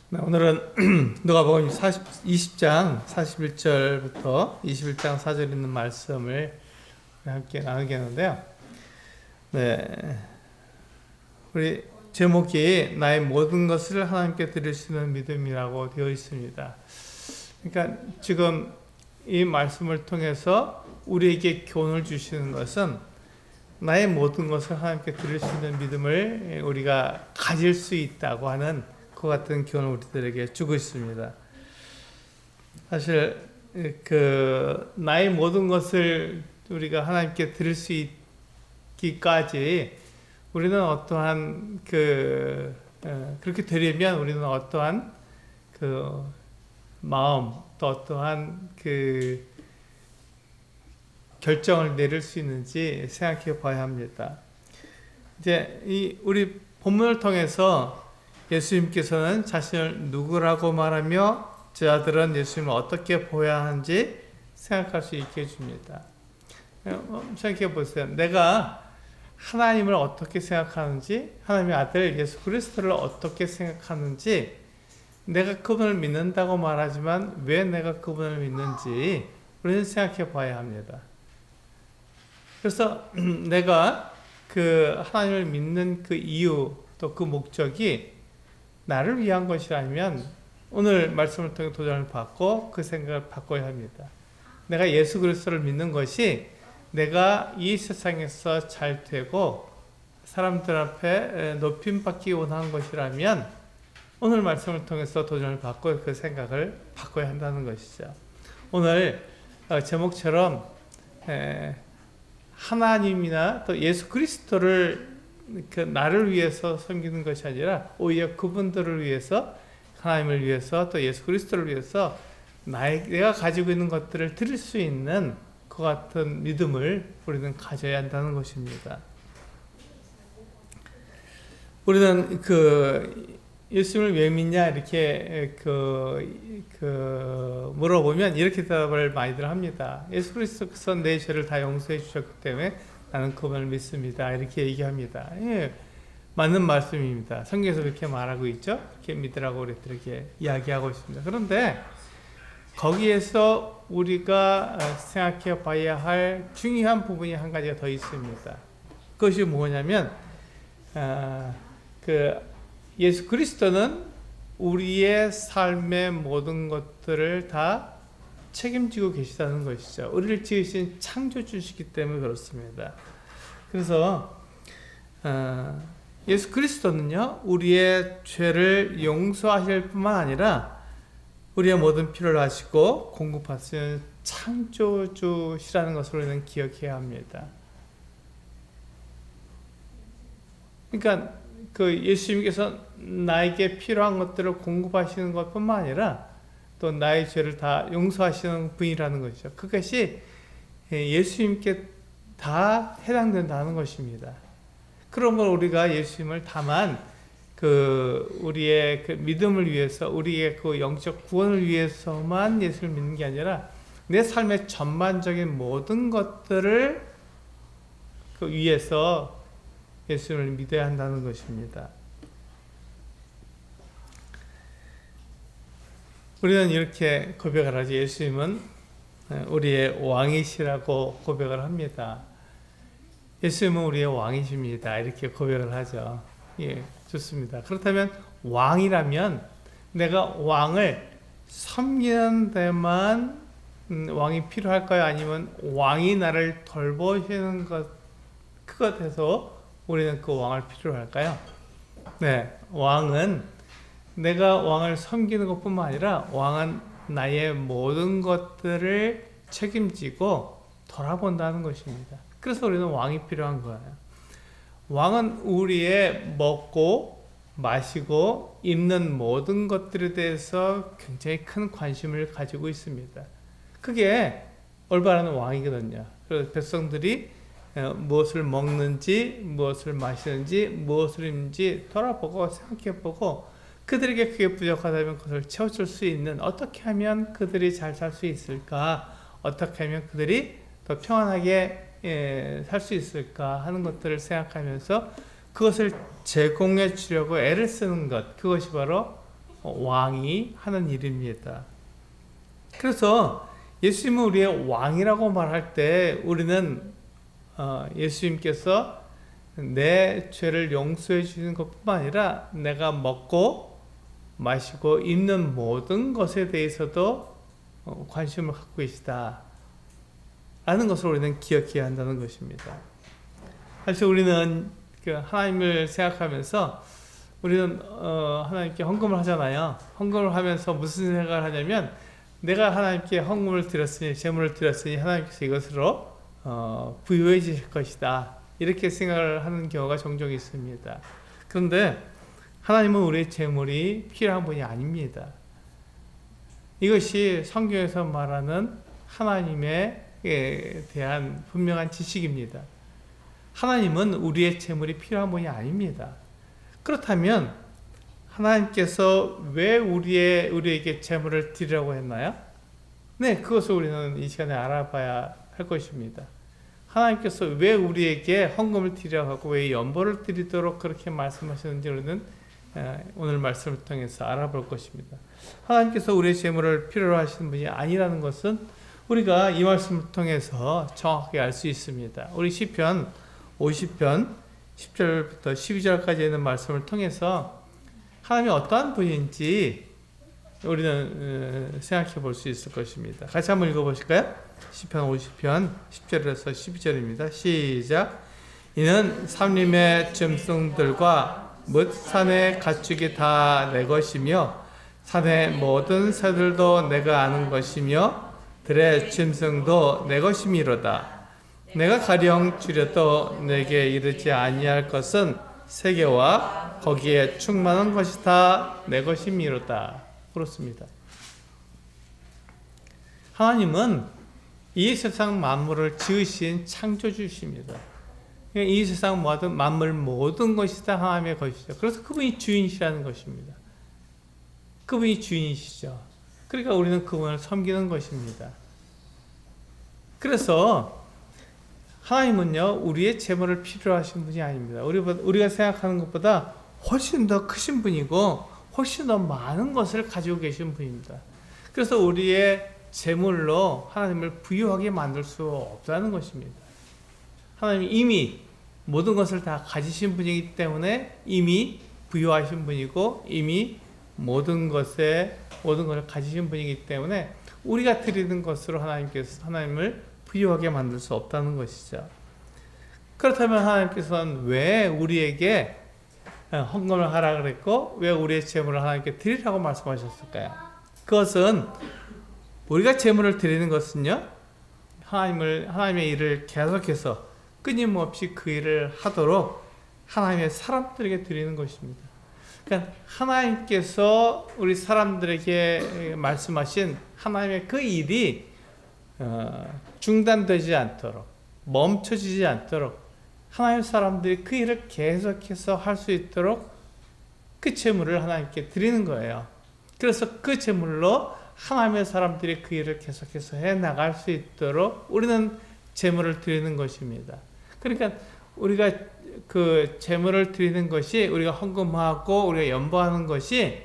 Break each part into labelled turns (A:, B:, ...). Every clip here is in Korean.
A: 네, 오늘은 누가복음 20장 41절부터 21장 4절 있는 말씀을 함께 나누겠는데요. 네, 우리 제목이 나의 모든 것을 하나님께 드릴 수 있는 믿음이라고 되어 있습니다. 그러니까 지금 이 말씀을 통해서 우리에게 교훈을 주시는 것은 나의 모든 것을 하나님께 드릴 수 있는 믿음을 우리가 가질 수 있다고 하는 그 같은 교훈을 우리들에게 주고 있습니다. 사실 나의 모든 것을 우리가 하나님께 드릴 수 있기까지 우리는 어떠한 그렇게 되려면 우리는 어떠한 마음 또 어떠한 결정을 내릴 수 있는지 생각해 봐야 합니다. 이제 우리 본문을 통해서 예수님께서는 자신을 누구라고 말하며 저자들은 예수님을 어떻게 보아야 하는지 생각할 수 있게 해줍니다. 생각해 보세요. 내가 하나님을 어떻게 생각하는지, 하나님의 아들 예수 그리스도를 어떻게 생각하는지, 내가 그분을 믿는다고 말하지만 왜 내가 그분을 믿는지 우리는 생각해 봐야 합니다. 그래서 내가 하나님을 믿는 그 이유 또 그 목적이 나를 위한 것이라면 오늘 말씀을 통해 도전을 받고 그 생각을 바꿔야 합니다. 내가 예수 그리스도를 믿는 것이 내가 이 세상에서 잘 되고 사람들 앞에 높임받기 원하는 것이라면 오늘 말씀을 통해서 도전을 받고 그 생각을 바꿔야 한다는 것이죠. 오늘 제목처럼 하나님이나 또 예수 그리스도를 나를 위해서 섬기는 것이 아니라 오히려 그분들을 위해서, 하나님을 위해서 또 예수 그리스도를 위해서 내가 가지고 있는 것들을 드릴 수 있는 그 같은 믿음을 우리는 가져야 한다는 것입니다. 우리는 예수님을 왜 믿냐 이렇게 물어보면 이렇게 대답을 많이들 합니다. 예수 그리스도께서 내 죄를 다 용서해 주셨기 때문에 나는 그분을 믿습니다. 이렇게 얘기합니다. 예, 맞는 말씀입니다. 성경에서 그렇게 말하고 있죠. 그렇게 믿으라고 우리들에게 이야기하고 있습니다. 그런데 거기에서 우리가 생각해 봐야 할 중요한 부분이 한 가지가 더 있습니다. 그것이 뭐냐면 예수 그리스도는 우리의 삶의 모든 것들을 다 책임지고 계시다는 것이죠. 우리를 지으신 창조주시기 때문에 그렇습니다. 그래서 예수 그리스도는요, 우리의 죄를 용서하실 뿐만 아니라 우리의 모든 필요를 하시고 공급하시는 창조주시라는 것을 우리는 기억해야 합니다. 그러니까 예수님께서 나에게 필요한 것들을 공급하시는 것뿐만 아니라 또 나의 죄를 다 용서하시는 분이라는 것이죠. 그것이 예수님께 다 해당된다는 것입니다. 그러므로 우리가 예수님을 다만 우리의 믿음을 위해서, 우리의 영적 구원을 위해서만 예수를 믿는 게 아니라 내 삶의 전반적인 모든 것들을 위해서 예수님을 믿어야 한다는 것입니다. 우리는 이렇게 고백을 하지. 예수님은 우리의 왕이시라고 고백을 합니다. 예수님은 우리의 왕이십니다. 이렇게 고백을 하죠. 예, 좋습니다. 그렇다면 왕이라면 내가 왕을 섬기는 데만 왕이 필요할까요? 아니면 왕이 나를 돌보시는 그것에서 우리는 그 왕을 필요로 할까요? 네, 왕은 내가 왕을 섬기는 것뿐만 아니라 왕은 나의 모든 것들을 책임지고 돌아본다는 것입니다. 그래서 우리는 왕이 필요한 거예요. 왕은 우리의 먹고 마시고 입는 모든 것들에 대해서 굉장히 큰 관심을 가지고 있습니다. 그게 올바른 왕이거든요. 그래서 백성들이 무엇을 먹는지, 무엇을 마시는지, 무엇을 입는지 돌아보고 생각해보고 그들에게 그게 부족하다면 그것을 채워줄 수 있는, 어떻게 하면 그들이 잘 살 수 있을까, 어떻게 하면 그들이 더 평안하게 살 수 있을까 하는 것들을 생각하면서 그것을 제공해 주려고 애를 쓰는 것, 그것이 바로 왕이 하는 일입니다. 그래서 예수님은 우리의 왕이라고 말할 때 우리는 예수님께서 내 죄를 용서해 주시는 것뿐만 아니라 내가 먹고 마시고 입는 모든 것에 대해서도 관심을 갖고 계시다 라는 것을 우리는 기억해야 한다는 것입니다. 사실 우리는 하나님을 생각하면서 우리는 하나님께 헌금을 하잖아요. 헌금을 하면서 무슨 생각을 하냐면 내가 하나님께 헌금을 드렸으니 제물을 드렸으니 하나님께서 이것으로 부유해 주실 것이다 이렇게 생각을 하는 경우가 종종 있습니다. 그런데 하나님은 우리의 제물이 필요한 분이 아닙니다. 이것이 성경에서 말하는 하나님에 대한 분명한 지식입니다. 하나님은 우리의 제물이 필요한 분이 아닙니다. 그렇다면 하나님께서 왜 우리에게 제물을 드리라고 했나요? 네, 그것을 우리는 이 시간에 알아봐야 할 것입니다. 하나님께서 왜 우리에게 헌금을 드리라고 하고 왜 연보를 드리도록 그렇게 말씀하시는지 우리는 오늘 말씀을 통해서 알아볼 것입니다. 하나님께서 우리의 제물을 필요로 하시는 분이 아니라는 것은 우리가 이 말씀을 통해서 정확하게 알 수 있습니다. 우리 시편 50편 10절부터 12절까지 있는 말씀을 통해서 하나님이 어떠한 분인지 우리는 생각해 볼 수 있을 것입니다. 같이 한번 읽어보실까요? 시편 50편 10절에서 12절입니다. 시작. 이는 산림의 짐승들과 뭇 산의 가축이 다 내 것이며 산의 모든 새들도 내가 아는 것이며 들의 짐승도 내 것이미로다. 내가 가령 줄여도 내게 이르지 아니할 것은 세계와 거기에 충만한 것이 다 내 것이미로다. 그렇습니다. 하나님은 이 세상 만물을 지으신 창조주십니다. 이 세상 모든 만물 모든 것이 다 하나님의 것이죠. 그래서 그분이 주인이시라는 것입니다. 그분이 주인이시죠. 그러니까 우리는 그분을 섬기는 것입니다. 그래서 하나님은요, 우리의 제물을 필요로 하신 분이 아닙니다. 우리가 생각하는 것보다 훨씬 더 크신 분이고, 훨씬 더 많은 것을 가지고 계신 분입니다. 그래서 우리의 제물로 하나님을 부유하게 만들 수 없다는 것입니다. 하나님이 이미 모든 것을 다 가지신 분이기 때문에 이미 부유하신 분이고, 이미 모든 것을 가지신 분이기 때문에 우리가 드리는 것으로 하나님을 부유하게 만들 수 없다는 것이죠. 그렇다면 하나님께서는 왜 우리에게 헌금을 하라 그랬고 왜 우리의 제물을 하나님께 드리라고 말씀하셨을까요? 그것은 우리가 제물을 드리는 것은요, 하나님의 일을 계속해서 끊임없이 그 일을 하도록 하나님의 사람들에게 드리는 것입니다. 그러니까 하나님께서 우리 사람들에게 말씀하신 하나님의 그 일이 중단되지 않도록, 멈춰지지 않도록 하나님 사람들이 그 일을 계속해서 할 수 있도록 그 제물을 하나님께 드리는 거예요. 그래서 그 제물로 하나님의 사람들이 그 일을 계속해서 해나갈 수 있도록 우리는 제물을 드리는 것입니다. 그러니까 우리가 그 제물을 드리는 것이, 우리가 헌금하고 우리가 연보하는 것이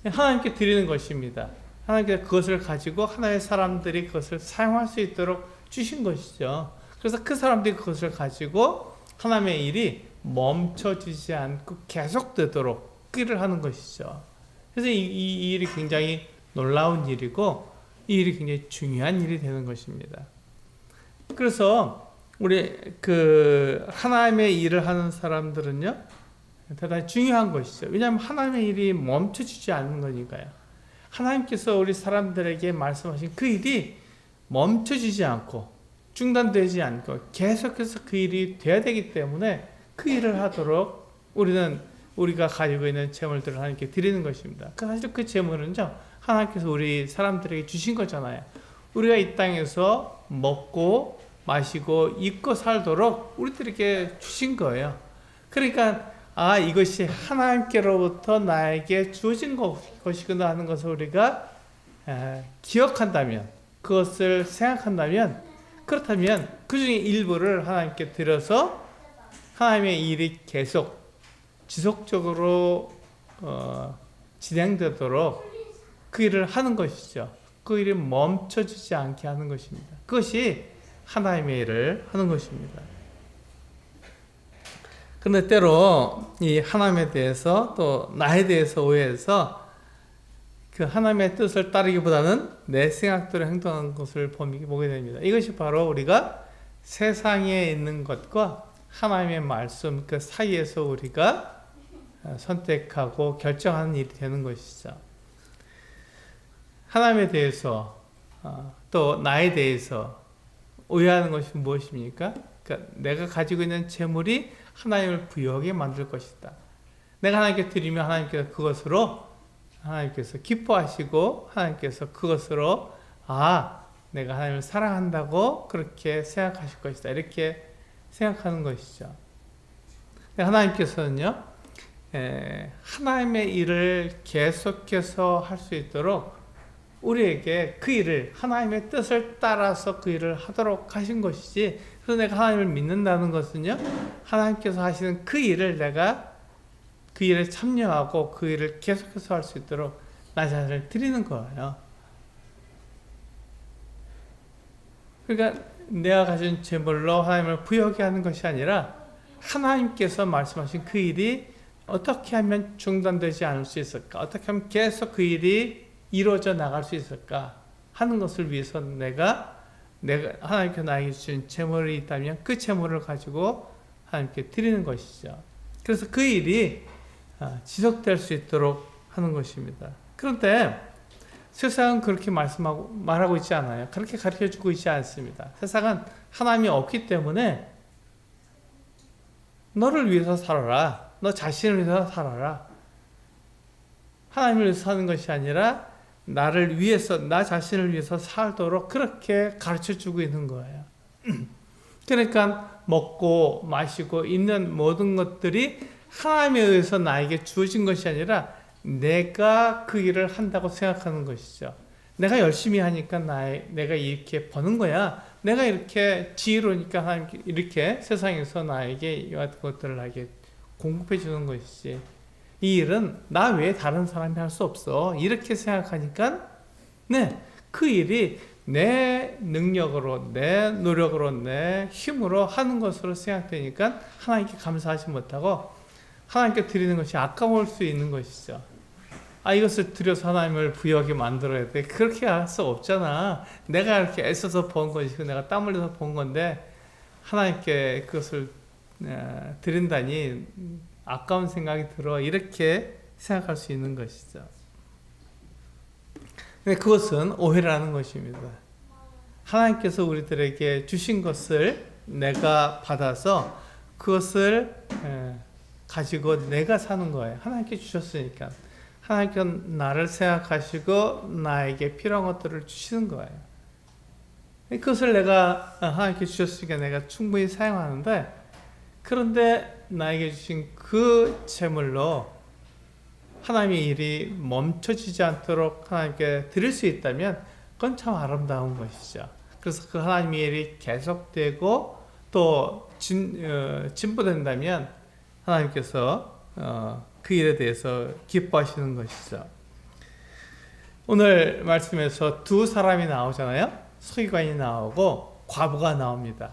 A: 하나님께 드리는 것입니다. 하나님께서 그것을 가지고 하나님의 사람들이 그것을 사용할 수 있도록 주신 것이죠. 그래서 그 사람들이 그것을 가지고 하나님의 일이 멈춰지지 않고 계속되도록 그 일을 하는 것이죠. 그래서 이 일이 굉장히 놀라운 일이고 이 일이 굉장히 중요한 일이 되는 것입니다. 그래서 우리 하나님의 일을 하는 사람들은요, 대단히 중요한 것이죠. 왜냐하면 하나님의 일이 멈춰지지 않는 거니까요. 하나님께서 우리 사람들에게 말씀하신 그 일이 멈춰지지 않고 중단되지 않고 계속해서 그 일이 돼야 되기 때문에 그 일을 하도록 우리가 가지고 있는 제물들을 하나님께 드리는 것입니다. 사실 그 제물은요, 하나님께서 우리 사람들에게 주신 거잖아요. 우리가 이 땅에서 먹고 마시고 입고 살도록 우리들에게 주신 거예요. 그러니까 이것이 하나님께로부터 나에게 주어진 것이구나 하는 것을 우리가 기억한다면, 그것을 생각한다면, 그렇다면 그 중에 일부를 하나님께 드려서 하나님의 일이 계속 지속적으로 진행되도록 그 일을 하는 것이죠. 그 일이 멈춰지지 않게 하는 것입니다. 그것이 하나님의 일을 하는 것입니다. 그런데 때로 이 하나님에 대해서 또 나에 대해서 오해해서 그 하나님의 뜻을 따르기보다는 내 생각대로 행동하는 것을 보게 됩니다. 이것이 바로 우리가 세상에 있는 것과 하나님의 말씀 그 사이에서 우리가 선택하고 결정하는 일이 되는 것이죠. 하나님에 대해서 또 나에 대해서 오해하는 것이 무엇입니까? 그러니까 내가 가지고 있는 재물이 하나님을 부여하게 만들 것이다. 내가 하나님께 드리면 하나님께서 그것으로 하나님께서 기뻐하시고 하나님께서 그것으로 내가 하나님을 사랑한다고 그렇게 생각하실 것이다. 이렇게 생각하는 것이죠. 하나님께서는요, 하나님의 일을 계속해서 할 수 있도록 우리에게 그 일을 하나님의 뜻을 따라서 그 일을 하도록 하신 것이지, 그래서 내가 하나님을 믿는다는 것은요, 하나님께서 하시는 그 일을 내가 그 일에 참여하고 그 일을 계속해서 할 수 있도록 나 자신을 드리는 거예요. 그러니까 내가 가진 재물로 하나님을 부여하게 하는 것이 아니라 하나님께서 말씀하신 그 일이 어떻게 하면 중단되지 않을 수 있을까? 어떻게 하면 계속 그 일이 이루어져 나갈 수 있을까? 하는 것을 위해서 내가 하나님께서 나에게 주신 재물이 있다면 그 재물을 가지고 하나님께 드리는 것이죠. 그래서 그 일이 지속될 수 있도록 하는 것입니다. 그런데 세상은 그렇게 말하고 있지 않아요. 그렇게 가르쳐주고 있지 않습니다. 세상은 하나님이 없기 때문에 너를 위해서 살아라. 너 자신을 위해서 살아라. 하나님을 위해서 사는 것이 아니라 나를 위해서, 나 자신을 위해서 살도록 그렇게 가르쳐주고 있는 거예요. 그러니까 먹고 마시고 있는 모든 것들이 하나님에 의해서 나에게 주어진 것이 아니라 내가 그 일을 한다고 생각하는 것이죠. 내가 열심히 하니까 내가 이렇게 버는 거야. 내가 이렇게 지혜로우니까 하나님께 이렇게 세상에서 나에게 이 같은 것들을 나에게 공급해 주는 것이지. 이 일은 나 외에 다른 사람이 할 수 없어. 이렇게 생각하니까 그 일이 내 능력으로, 내 노력으로, 내 힘으로 하는 것으로 생각되니까 하나님께 감사하지 못하고 하나님께 드리는 것이 아까울 수 있는 것이죠. 이것을 드려서 하나님을 부여하게 만들어야 돼. 그렇게 할 수 없잖아. 내가 이렇게 애써서 번 것이고 내가 땀 흘려서 번 건데 하나님께 그것을 드린다니 아까운 생각이 들어. 이렇게 생각할 수 있는 것이죠. 근데 그것은 오해라는 것입니다. 하나님께서 우리들에게 주신 것을 내가 받아서 그것을 가지고 내가 사는 거예요. 하나님께 주셨으니까. 하나님께서 나를 생각하시고 나에게 필요한 것들을 주시는 거예요. 그것을 내가 하나님께 주셨으니까 내가 충분히 사용하는데, 그런데 나에게 주신 그 재물로 하나님의 일이 멈춰지지 않도록 하나님께 드릴 수 있다면 그건 참 아름다운 것이죠. 그래서 그 하나님의 일이 계속되고 또 진보된다면 하나님께서 그 일에 대해서 기뻐하시는 것이죠. 오늘 말씀에서 두 사람이 나오잖아요. 서기관이 나오고 과부가 나옵니다.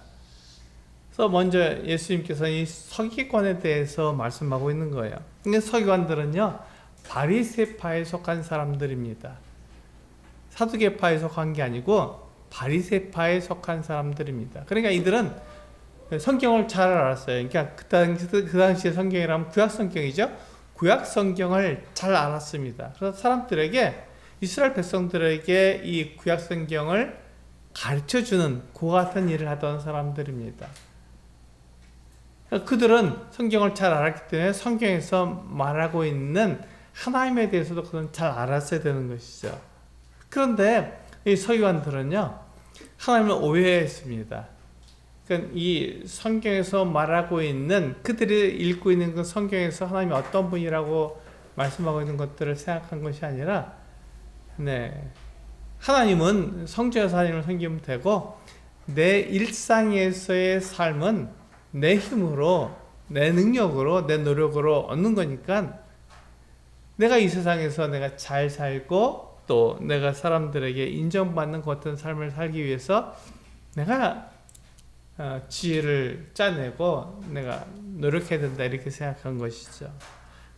A: 그래서 먼저 예수님께서 이 서기관에 대해서 말씀하고 있는 거예요. 근데 서기관들은요, 바리새파에 속한 사람들입니다. 사두개파에 속한 게 아니고 바리새파에 속한 사람들입니다. 그러니까 이들은 성경을 잘 알았어요. 그러니까 그 당시의 성경이라면 구약 성경이죠. 구약 성경을 잘 알았습니다. 그래서 사람들에게, 이스라엘 백성들에게 이 구약 성경을 가르쳐주는 그 같은 일을 하던 사람들입니다. 그들은 성경을 잘 알았기 때문에 성경에서 말하고 있는 하나님에 대해서도 그들은 잘 알았어야 되는 것이죠. 그런데 이 서기관들은요, 하나님을 오해했습니다. 그러니까 이 성경에서 말하고 있는, 그들이 읽고 있는 그 성경에서 하나님이 어떤 분이라고 말씀하고 있는 것들을 생각한 것이 아니라, 하나님은 성전에서 하나님을 섬기면 되고 내 일상에서의 삶은 내 힘으로, 내 능력으로, 내 노력으로 얻는 거니까 내가 이 세상에서 내가 잘 살고 또 내가 사람들에게 인정받는 것 같은 삶을 살기 위해서 내가 지혜를 짜내고 내가 노력해야 된다 이렇게 생각한 것이죠.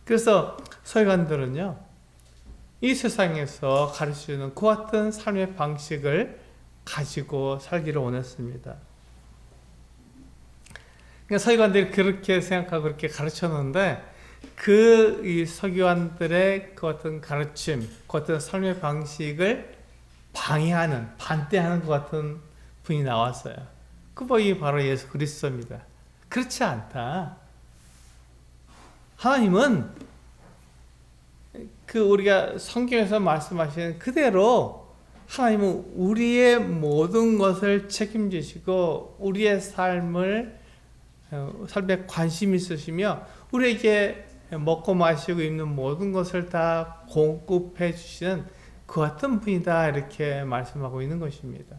A: 그래서 서기관들은요, 이 세상에서 가르치는 그 같은 삶의 방식을 가지고 살기를 원했습니다. 그러니까 서기관들이 그렇게 생각하고 그렇게 가르쳤는데 이 서기관들의 그 같은 가르침, 그 같은 삶의 방식을 방해하는, 반대하는 것 같은 분이 나왔어요. 그 분이 바로 예수 그리스도입니다. 그렇지 않다. 하나님은 우리가 성경에서 말씀하시는 그대로 하나님은 우리의 모든 것을 책임지시고 우리의 삶에 관심 있으시며 우리에게 먹고 마시고 입는 모든 것을 다 공급해 주시는 그 같은 분이다 이렇게 말씀하고 있는 것입니다.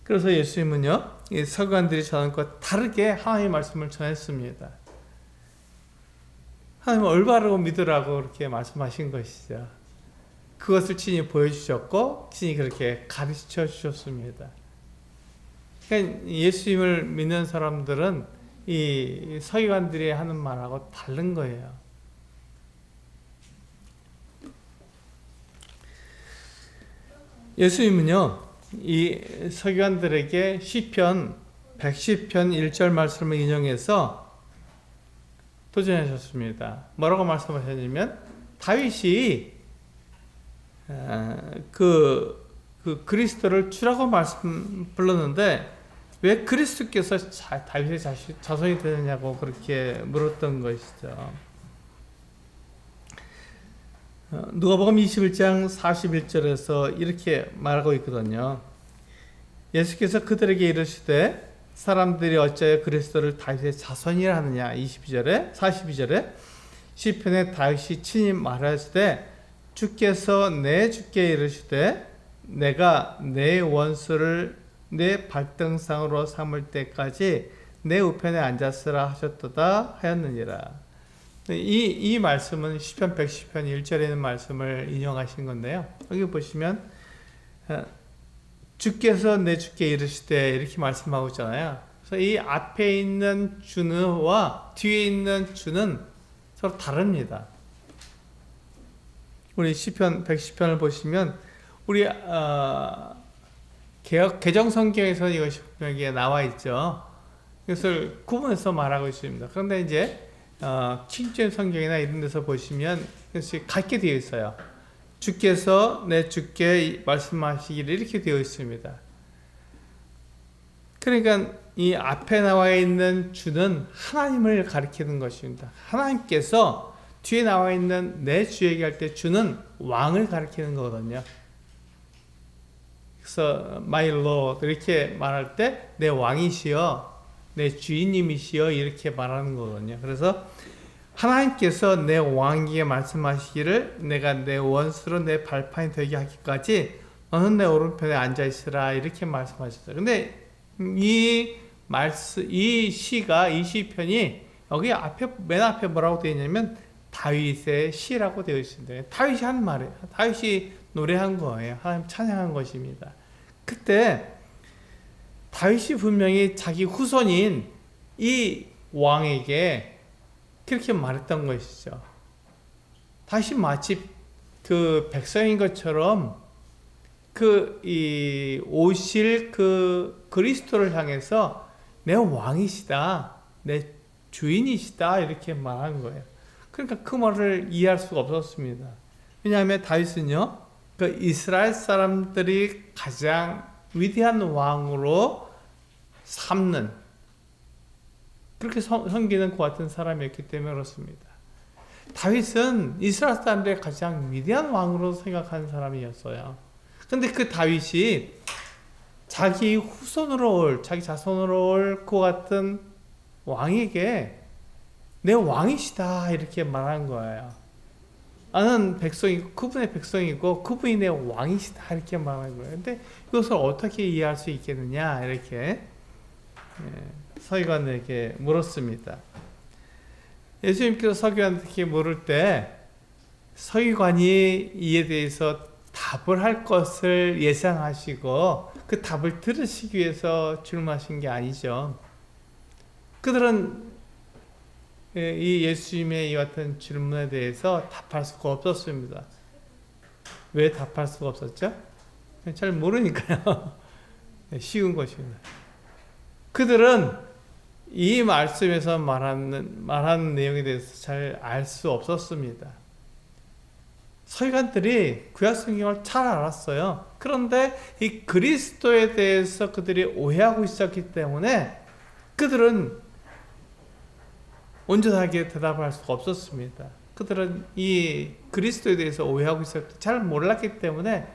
A: 그래서 예수님은요, 이 서기관들이 전한 것과 다르게 하나님의 말씀을 전했습니다. 하나님은 올바르고 믿으라고 그렇게 말씀하신 것이죠. 그것을 친히 보여주셨고 친히 그렇게 가르쳐 주셨습니다. 그러니까 예수님을 믿는 사람들은 이 서기관들이 하는 말하고 다른 거예요. 예수님은요, 이 서기관들에게 시편 110편 1절 말씀을 인용해서 도전하셨습니다. 뭐라고 말씀하셨냐면 다윗이 그리스도를 주라고 불렀는데 왜 그리스도께서 다윗의 자손이 되느냐고 그렇게 물었던 것이죠. 누가복음 21장 41절에서 이렇게 말하고 있거든요. 예수께서 그들에게 이르시되 사람들이 어찌하여 그리스도를 다윗의 자손이라 하느냐. 42절에 시편에 다윗이 친히 말하시되 주께서 내 주께 이르시되 내가 내 원수를 내 발등상으로 삼을 때까지 내 우편에 앉았으라 하셨도다 하였느니라. 이 말씀은 시편 110편 1절에 있는 말씀을 인용하신 건데요. 여기 보시면 주께서 내 주께 이르시되 이렇게 말씀하고 있잖아요. 그래서 이 앞에 있는 주와 뒤에 있는 주는 서로 다릅니다. 우리 시편 110편을 보시면 우리 개정성경에서 이것이 분명히 나와 있죠. 이것을 구분해서 말하고 있습니다. 그런데 이제 킹제임스 성경이나 이런 데서 보시면 이것이 같게 되어 있어요. 주께서 내 주께 말씀하시기를 이렇게 되어 있습니다. 그러니까 이 앞에 나와 있는 주는 하나님을 가리키는 것입니다. 하나님께서 뒤에 나와 있는 내 주 얘기할 때 주는 왕을 가리키는 거거든요. 그래서 my lord 이렇게 말할 때 내 왕이시여, 내 주인님이시여 이렇게 말하는 거거든요. 그래서 하나님께서 내 왕에게 말씀하시기를 내가 내 원수로 내 발판이 되게 하기까지 너는 내 오른편에 앉아 있으라 이렇게 말씀하셨어요. 근데 이 시편이 여기 맨 앞에 뭐라고 되어 있냐면 다윗의 시라고 되어 있습니다. 다윗이 한 말이에요. 다윗이 노래한 거예요. 하나님 찬양한 것입니다. 그때 다윗이 분명히 자기 후손인 이 왕에게 그렇게 말했던 것이죠. 다시 마치 그 백성인 것처럼 오실 그리스도를 향해서 내 왕이시다, 내 주인이시다 이렇게 말한 거예요. 그러니까 그 말을 이해할 수가 없었습니다. 왜냐하면 다윗은요, 그 이스라엘 사람들이 가장 위대한 왕으로 삼는 그렇게 섬기는 것 같은 사람이었기 때문에 그렇습니다. 다윗은 이스라엘 사람들의 가장 위대한 왕으로 생각하는 사람이었어요. 근데 그 다윗이 자기 자손으로 올 것 같은 왕에게 내 왕이시다 이렇게 말한 거예요. 나는 그분의 백성이고 그분이 내 왕이시다 이렇게 말한 거예요. 근데 이것을 어떻게 이해할 수 있겠느냐 이렇게 서기관에게 물었습니다. 예수님께서 서기관에게 물을 때 서기관이 이에 대해서 답을 할 것을 예상하시고 그 답을 들으시기 위해서 질문하신 게 아니죠. 그들은 이 예수님의 이 같은 질문에 대해서 답할 수가 없었습니다. 왜 답할 수가 없었죠? 잘 모르니까요. 쉬운 것입니다. 그들은 이 말씀에서 말하는 내용에 대해서 잘 알 수 없었습니다. 서기관들이 구약 성경을 잘 알았어요. 그런데 이 그리스도에 대해서 그들이 오해하고 있었기 때문에 그들은 온전하게 대답을 할 수가 없었습니다. 그들은 이 그리스도에 대해서 오해하고 있었기 잘 몰랐기 때문에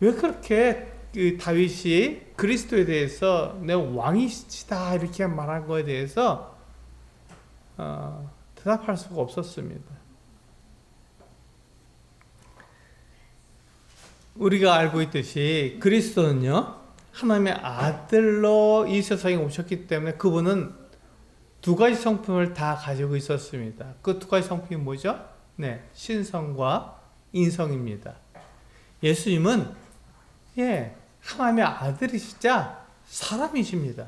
A: 왜 그렇게 다윗이 그리스도에 대해서 내 왕이시다 이렇게 말한 거에 대해서 대답할 수가 없었습니다. 우리가 알고 있듯이 그리스도는요 하나님의 아들로 이 세상에 오셨기 때문에 그분은 두 가지 성품을 다 가지고 있었습니다. 그 두 가지 성품이 뭐죠? 네, 신성과 인성입니다. 예수님은 하나님의 아들이시자 사람이십니다.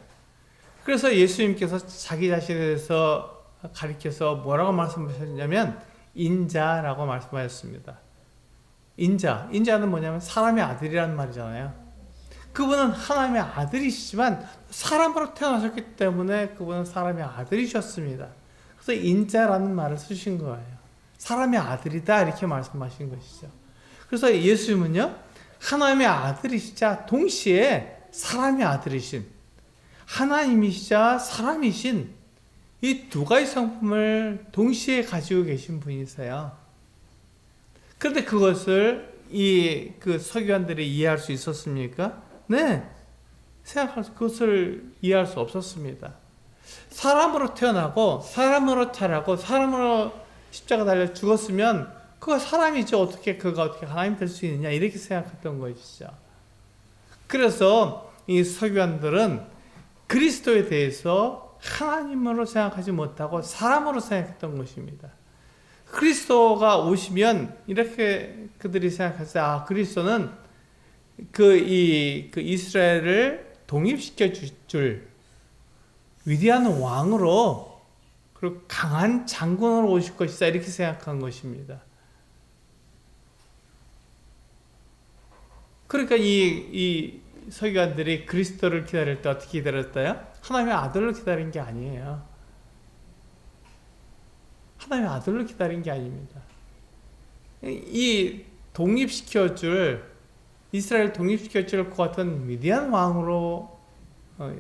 A: 그래서 예수님께서 자기 자신에 대해서 가리켜서 뭐라고 말씀하셨냐면 인자라고 말씀하셨습니다. 인자는 뭐냐면 사람의 아들이라는 말이잖아요. 그분은 하나님의 아들이시지만 사람으로 태어나셨기 때문에 그분은 사람의 아들이셨습니다. 그래서 인자라는 말을 쓰신 거예요. 사람의 아들이다 이렇게 말씀하신 것이죠. 그래서 예수님은요 하나님의 아들이시자 동시에 사람의 아들이신 하나님이시자 사람이신 이 두 가지 성품을 동시에 가지고 계신 분이세요. 그런데 그것을 그 서기관들이 이해할 수 있었습니까? 네. 그것을 이해할 수 없었습니다. 사람으로 태어나고, 사람으로 자라고, 사람으로 십자가 달려 죽었으면, 그가 사람이죠. 그가 어떻게 하나님 될 수 있느냐. 이렇게 생각했던 것이죠. 그래서 이 서기관들은 그리스도에 대해서 하나님으로 생각하지 못하고 사람으로 생각했던 것입니다. 그리스도가 오시면 이렇게 그들이 생각했어요. 그리스도는 그 이스라엘을 독립시켜 줄 위대한 왕으로 그리고 강한 장군으로 오실 것이다 이렇게 생각한 것입니다. 그러니까 이 서기관들이 그리스도를 기다릴 때 어떻게 기다렸어요? 하나님의 아들을 기다린 게 아니에요. 하나님의 아들을 기다린 게 아닙니다. 이 이스라엘 독립시켜줄 것 같은 위대한 왕으로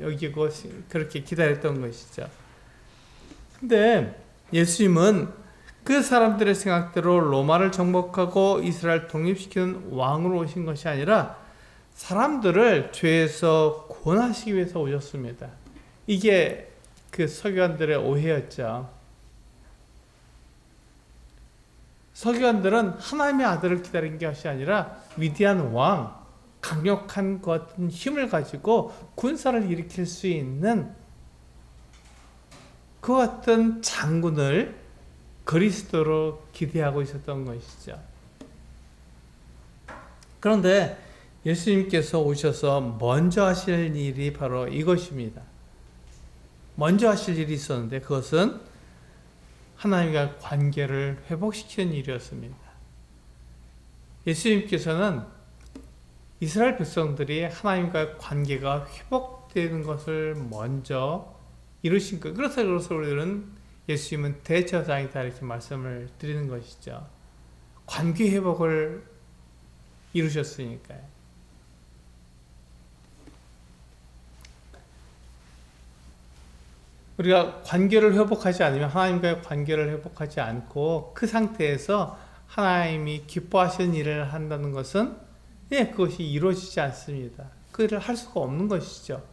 A: 여기고 그렇게 기다렸던 것이죠. 근데 예수님은 그 사람들의 생각대로 로마를 정복하고 이스라엘 독립시키는 왕으로 오신 것이 아니라 사람들을 죄에서 구원하시기 위해서 오셨습니다. 이게 그 서기관들의 오해였죠. 서기관들은 하나님의 아들을 기다린 것이 아니라 위대한 왕, 강력한 것 같은 힘을 가지고 군사를 일으킬 수 있는 그 같은 장군을 그리스도로 기대하고 있었던 것이죠. 그런데 예수님께서 오셔서 먼저 하실 일이 바로 이것입니다. 먼저 하실 일이 있었는데 그것은 하나님과 관계를 회복시키는 일이었습니다. 예수님께서는 이스라엘 백성들이 하나님과 관계가 회복되는 것을 먼저 이루신 것. 그래서 우리들은 예수님은 대제사장이다 이렇게 말씀을 드리는 것이죠. 관계 회복을 이루셨으니까요. 우리가 관계를 회복하지 않으면 하나님과의 관계를 회복하지 않고 그 상태에서 하나님이 기뻐하시는 일을 한다는 것은 그것이 이루어지지 않습니다. 그 일을 할 수가 없는 것이죠.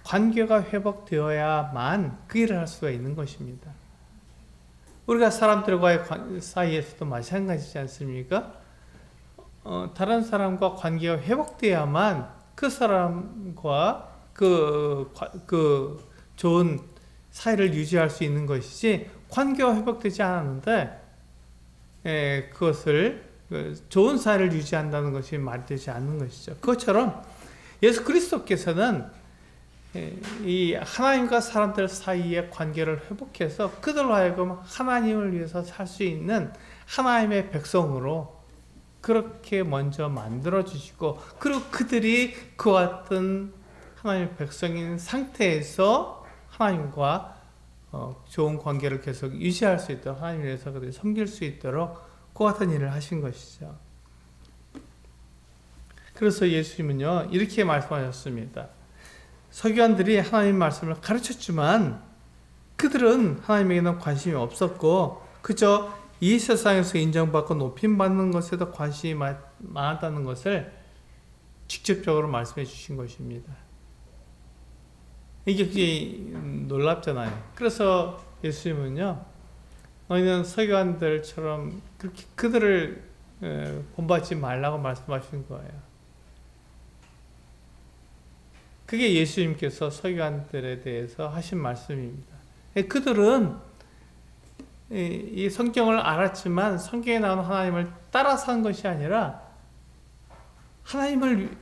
A: 관계가 회복되어야만 그 일을 할 수가 있는 것입니다. 우리가 사람들과의 사이에서도 마찬가지지 않습니까? 다른 사람과 관계가 회복되어야만 그 사람과 그 좋은 사이를 유지할 수 있는 것이지 관계가 회복되지 않았는데 그것을 좋은 사이를 유지한다는 것이 말이 되지 않는 것이죠. 그것처럼 예수 그리스도께서는 이 하나님과 사람들 사이의 관계를 회복해서 그들로 하여금 하나님을 위해서 살 수 있는 하나님의 백성으로 그렇게 먼저 만들어 주시고, 그리고 그들이 그와 같은 하나님의 백성인 상태에서 하나님과 좋은 관계를 계속 유지할 수 있도록, 하나님을 위해서 그들이 섬길 수 있도록 그 같은 일을 하신 것이죠. 그래서 예수님은요 이렇게 말씀하셨습니다. 서기관들이 하나님 말씀을 가르쳤지만 그들은 하나님에게는 관심이 없었고 그저 이 세상에서 인정받고 높임받는 것에도 관심이 많았다는 것을 직접적으로 말씀해 주신 것입니다. 이게 굉장히 놀랍잖아요. 그래서 예수님은요, 너희는 서기관들처럼 그렇게 그들을 본받지 말라고 말씀하신 거예요. 그게 예수님께서 서기관들에 대해서 하신 말씀입니다. 그들은 이 성경을 알았지만 성경에 나오는 하나님을 따라 산 것이 아니라, 하나님을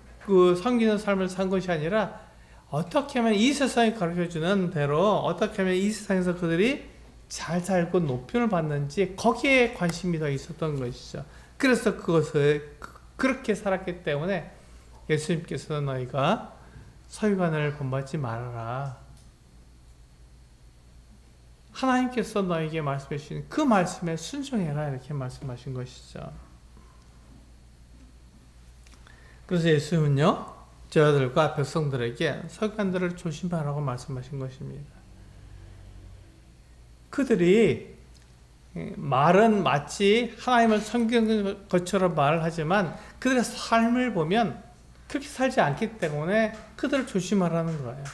A: 섬기는 삶을 산 것이 아니라, 어떻게 하면 이 세상이 가르쳐주는 대로 어떻게 하면 이 세상에서 그들이 잘 살고 높임을 받는지 거기에 관심이 더 있었던 것이죠. 그래서 그것을 그렇게 살았기 때문에 예수님께서는 너희가 서기관을 본받지 말아라, 하나님께서 너에게 말씀해 주신 그 말씀에 순종해라, 이렇게 말씀하신 것이죠. 그래서 예수님은요 저들과 백성들에게 서기관들을 조심하라고 말씀하신 것입니다. 그들이 말은 마치 하나님을 섬기는 것처럼 말을 하지만 그들의 삶을 보면 그렇게 살지 않기 때문에 그들을 조심하라는 거예요.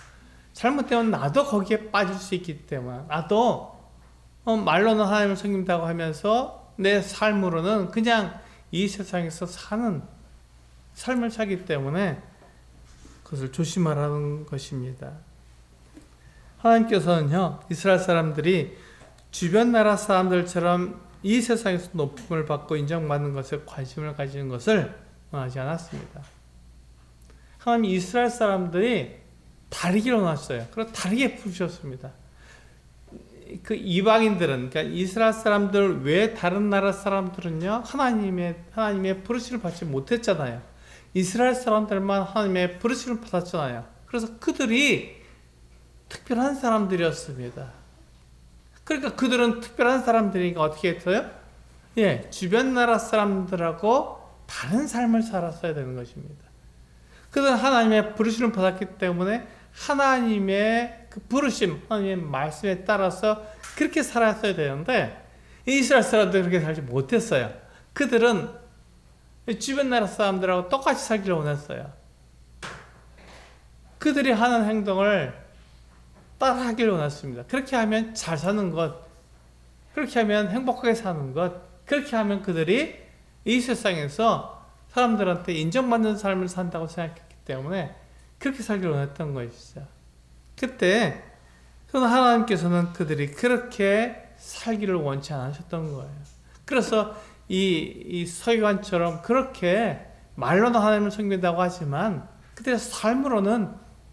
A: 잘못되면 나도 거기에 빠질 수 있기 때문에, 나도 말로는 하나님을 섬긴다고 하면서 내 삶으로는 그냥 이 세상에서 사는 삶을 살기 때문에 그것을 조심하라는 것입니다. 하나님께서는요 이스라엘 사람들이 주변 나라 사람들처럼 이 세상에서 높임을 받고 인정받는 것에 관심을 가지는 것을 원하지 않았습니다. 하나님 이스라엘 사람들이 다르게 원하셨어요. 그리고 다르게 부르셨습니다. 그 이방인들은, 그러니까 이스라엘 사람들 외 다른 나라 사람들은요 하나님의 부르심을 받지 못했잖아요. 이스라엘 사람들만 하나님의 부르심을 받았잖아요. 그래서 그들이 특별한 사람들이었습니다. 그러니까 그들은 특별한 사람들이니까 어떻게 했어요? 주변 나라 사람들하고 다른 삶을 살았어야 되는 것입니다. 그들은 하나님의 부르심을 받았기 때문에 하나님의 그 부르심, 하나님의 말씀에 따라서 그렇게 살았어야 되는데 이스라엘 사람들은 그렇게 살지 못했어요. 그들은 주변 나라 사람들하고 똑같이 살기를 원했어요. 그들이 하는 행동을 따라하기를 원했습니다. 그렇게 하면 잘 사는 것, 그렇게 하면 행복하게 사는 것, 그렇게 하면 그들이 이 세상에서 사람들한테 인정받는 삶을 산다고 생각했기 때문에 그렇게 살기를 원했던 것이죠. 그때 하나님께서는 그들이 그렇게 살기를 원치 않으셨던 거예요. 그래서 이 서기관처럼 그렇게 말로는 하나님을 섬긴다고 하지만 그들의 삶으로는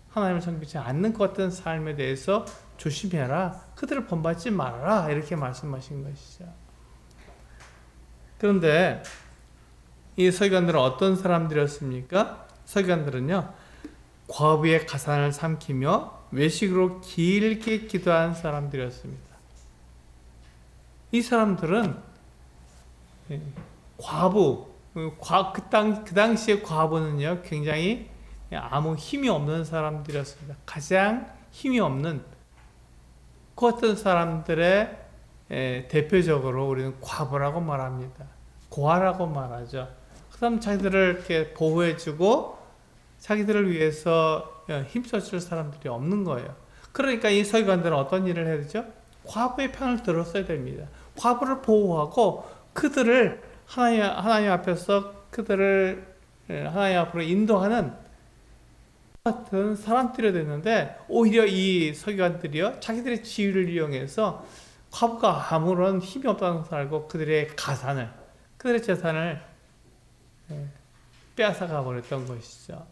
A: 하나님을 섬기지 않는 것 같은 삶에 대해서 조심해라, 그들을 본받지 말아라, 이렇게 말씀하신 것이죠. 그런데 이 서기관들은 어떤 사람들이었습니까? 서기관들은요 과부의 가산을 삼키며 외식으로 길게 기도한 사람들이었습니다. 이 사람들은 과부, 그 당시의 과부는요 굉장히 아무 힘이 없는 사람들이었습니다. 가장 힘이 없는 그 어떤 사람들의 대표적으로 우리는 과부라고 말합니다. 고아라고 말하죠. 그 사람 자기들을 이렇게 보호해주고 자기들을 위해서 힘써줄 사람들이 없는 거예요. 그러니까 이 서기관들은 어떤 일을 해야 되죠? 과부의 편을 들었어야 됩니다. 과부를 보호하고 그들을 하나님 앞에서 그들을 하나님 앞으로 인도하는 같은 사람들이 됐는데 오히려 이 서기관들이요 자기들의 지위를 이용해서 과부가 아무런 힘이 없다는 것을 알고 그들의 재산을 빼앗아가 버렸던 것이죠.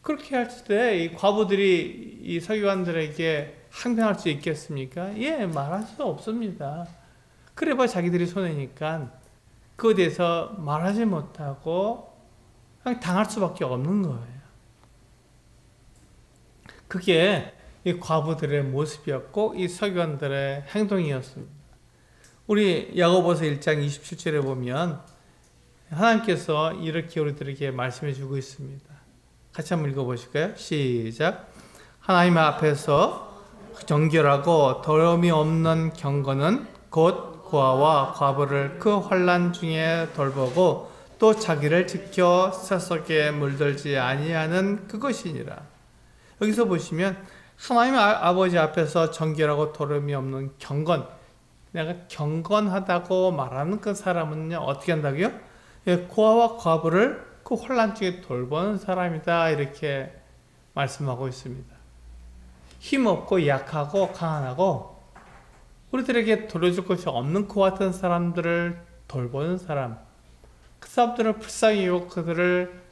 A: 그렇게 할 때 이 과부들이 이 서기관들에게 항변할 수 있겠습니까? 예, 말할 수 없습니다. 그래봐 자기들이 손해니까 그에 대해서 말하지 못하고 그냥 당할 수밖에 없는 거예요. 그게 이 과부들의 모습이었고 이 서기관들의 행동이었습니다. 우리 야고보서 1장 27절에 보면 하나님께서 이렇게 우리들에게 말씀해 주고 있습니다. 같이 한번 읽어보실까요? 시작. 하나님 앞에서 정결하고 더러움이 없는 경건은 곧 고아와 과부를 그 환난 중에 돌보고 또 자기를 지켜 세속에 물들지 아니하는 그것이니라. 여기서 보시면 하나님 아버지 앞에서 정결하고 더러움이 없는 경건, 내가 경건하다고 말하는 그 사람은요 어떻게 한다고요? 예, 고아와 과부를 그 환난 중에 돌보는 사람이다 이렇게 말씀하고 있습니다. 힘없고 약하고 가난하고 우리들에게 돌려줄 것이 없는 그 같은 사람들을 돌보는 사람, 그 사람들을 불쌍히 여기고 그들을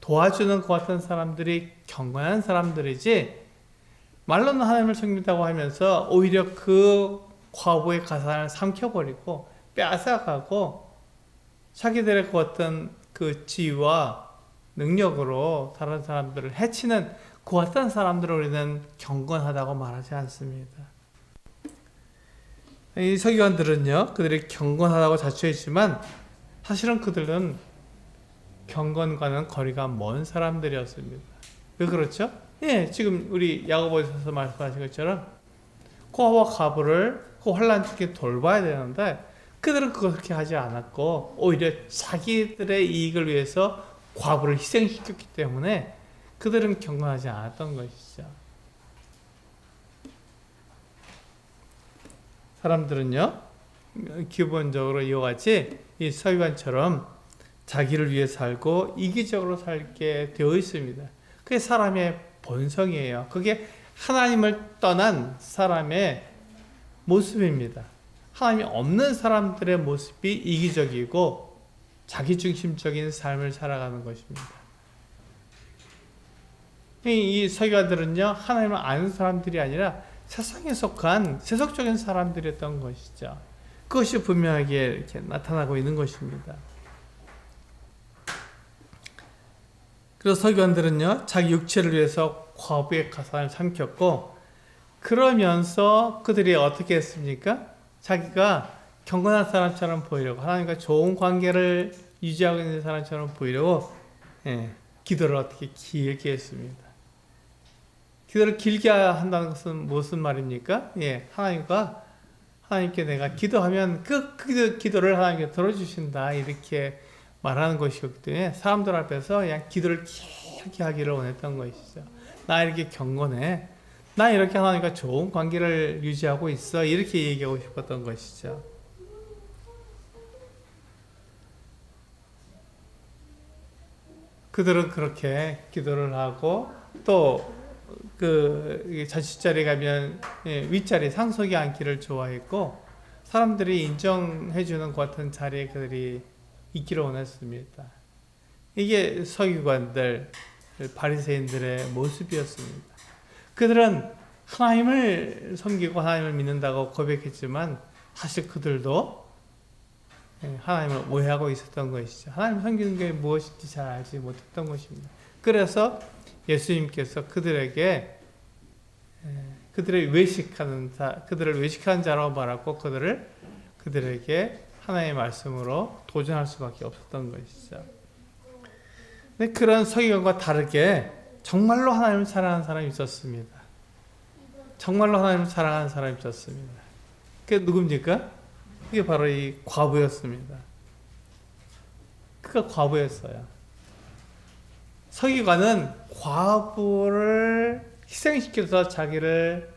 A: 도와주는 그 같은 사람들이 경건한 사람들이지, 말로는 하나님을 섬긴다고 하면서 오히려 그 과부의 가산을 삼켜버리고 빼앗아가고 자기들의 그 어떤 그 지위와 능력으로 다른 사람들을 해치는 그 같은 사람들을 우리는 경건하다고 말하지 않습니다. 이 서기관들은요, 그들이 경건하다고 자처했지만 사실은 그들은 경건과는 거리가 먼 사람들이었습니다. 왜 그렇죠? 예, 지금 우리 야고보서에서 말씀하신 것처럼 고아와 과부를 그 환난 중에 돌봐야 되는데 그들은 그렇게 하지 않았고 오히려 자기들의 이익을 위해서 과부를 희생시켰기 때문에 그들은 경건하지 않았던 것이죠. 사람들은요, 기본적으로 이와 같이 이 서기관처럼 자기를 위해 살고 이기적으로 살게 되어 있습니다. 그게 사람의 본성이에요. 그게 하나님을 떠난 사람의 모습입니다. 하나님이 없는 사람들의 모습이 이기적이고 자기중심적인 삶을 살아가는 것입니다. 이 서기관들은요, 하나님을 아는 사람들이 아니라 세상에 속한 세속적인 사람들이었던 것이죠. 그것이 분명하게 이렇게 나타나고 있는 것입니다. 그래서 서기관들은요, 자기 육체를 위해서 과부의 가산을 삼켰고, 그러면서 그들이 어떻게 했습니까? 자기가 경건한 사람처럼 보이려고, 하나님과 좋은 관계를 유지하고 있는 사람처럼 보이려고 기도를 어떻게 길게 했습니다. 기도를 길게 한다는 것은 무슨 말입니까? 예, 하나님께 내가 기도하면 그 기도를 하나님께 들어주신다 이렇게 말하는 것이기 때문에 사람들 앞에서 그냥 기도를 길게 하기를 원했던 것이죠. 나 이렇게 경건해, 나 이렇게 하나님과 좋은 관계를 유지하고 있어, 이렇게 얘기하고 싶었던 것이죠. 그들은 그렇게 기도를 하고 또 그 자식자리에 가면 윗자리 상석에 앉기를 좋아했고 사람들이 인정해주는 것 같은 자리에 그들이 있기를 원했습니다. 이게 서기관들, 바리새인들의 모습이었습니다. 그들은 하나님을 섬기고 하나님을 믿는다고 고백했지만 사실 그들도 하나님을 오해하고 있었던 것이죠. 하나님을 섬기는 게 무엇인지 잘 알지 못했던 것입니다. 그래서 예수님께서 그들을 외식하는 자라고 말하고 그들에게 하나님의 말씀으로 도전할 수밖에 없었던 것이죠. 근데 그런 서기관과 다르게 정말로 하나님을 사랑하는 사람이 있었습니다. 정말로 하나님을 사랑하는 사람이 있었습니다. 그게 누굽니까? 그게 바로 이 과부였습니다. 그가 과부였어요. 서기관은 과부를 희생시켜서 자기를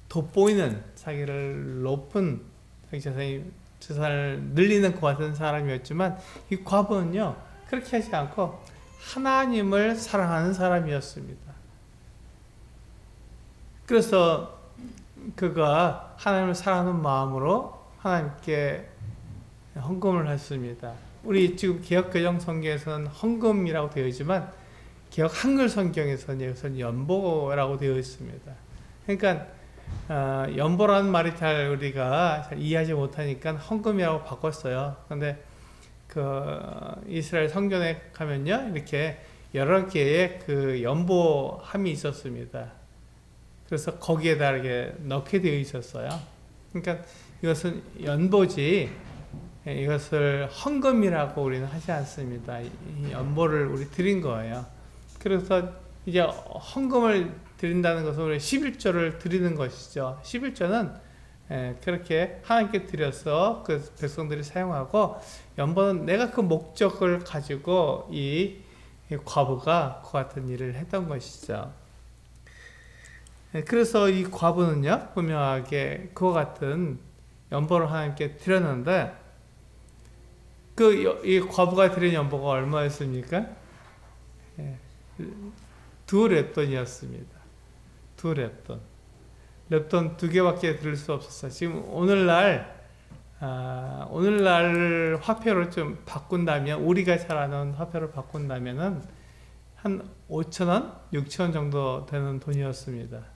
A: 돋보이는, 자기를 높은, 자기 재산을 늘리는 것 같은 사람이었지만 이 과부는요, 그렇게 하지 않고 하나님을 사랑하는 사람이었습니다. 그래서 그가 하나님을 사랑하는 마음으로 하나님께 헌금을 했습니다. 우리 지금 개역개정 성경에서는 헌금이라고 되어 있지만 개역 한글 성경에서는 이것은 연보라고 되어 있습니다. 그러니까 연보라는 말이 잘 우리가 잘 이해하지 못하니까 헌금이라고 바꿨어요. 그런데 그 이스라엘 성전에 가면요, 이렇게 여러 개의 그 연보함이 있었습니다. 그래서 거기에다 이렇게 넣게 되어 있었어요. 그러니까 이것은 연보지, 이것을 헌금이라고 우리는 하지 않습니다. 이 연보를 우리 드린 거예요. 그래서 이제 헌금을 드린다는 것은 우리 11조를 드리는 것이죠. 11조는 그렇게 하나님께 드려서 그 백성들이 사용하고, 연보는 내가 그 목적을 가지고 이 과부가 그 같은 일을 했던 것이죠. 그래서 이 과부는요, 분명하게 그와 같은 연보를 하나님께 드렸는데, 이 과부가 드린 연보가 얼마였습니까? 2렙돈이었습니다. 2렙돈. 렙돈 2개밖에 드릴 수 없었어요. 지금 오늘날 화폐로 좀 바꾼다면, 우리가 잘 아는 화폐로 바꾼다면은 한 5,000원, 6,000원 정도 되는 돈이었습니다.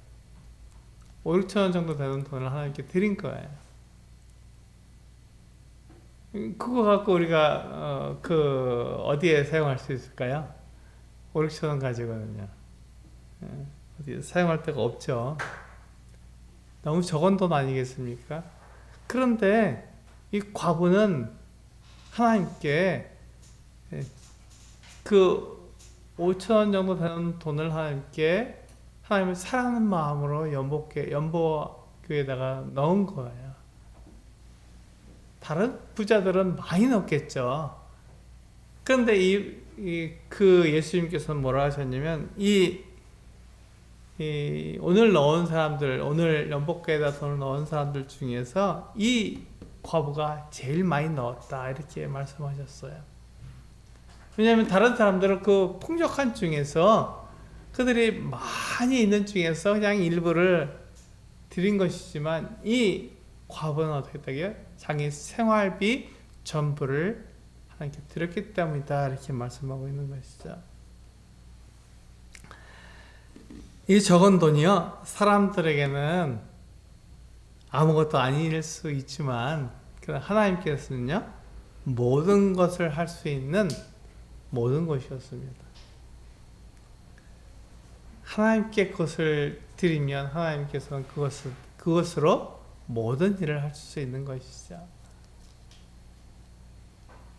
A: 5, 6,000원 정도 되는 돈을 하나님께 드린 거예요. 그거 갖고 우리가 어디에 사용할 수 있을까요? 5, 6,000원 가지고는요. 어디 사용할 데가 없죠. 너무 적은 돈 아니겠습니까? 그런데 이 과부는 하나님께 그 5,000원 정도 되는 돈을 하나님께 하나님을 사랑하는 마음으로 연보교에다가 넣은 거예요. 다른 부자들은 많이 넣겠죠. 그런데 그 예수님께서는 뭐라 하셨냐면, 오늘 넣은 사람들, 오늘 연복교에다 돈을 넣은 사람들 중에서 이 과부가 제일 많이 넣었다, 이렇게 말씀하셨어요. 왜냐하면 다른 사람들은 그 풍족한 중에서, 그들이 많이 있는 중에서 그냥 일부를 드린 것이지만, 이 과부는 어떻게 되게요? 자기 생활비 전부를 하나님께 드렸기 때문이다, 이렇게 말씀하고 있는 것이죠. 이 적은 돈이요, 사람들에게는 아무것도 아닐 수 있지만, 하나님께서는요, 모든 것을 할 수 있는 모든 것이었습니다. 하나님께 그것을 드리면 하나님께서는 그것으로 모든 일을 할 수 있는 것이죠.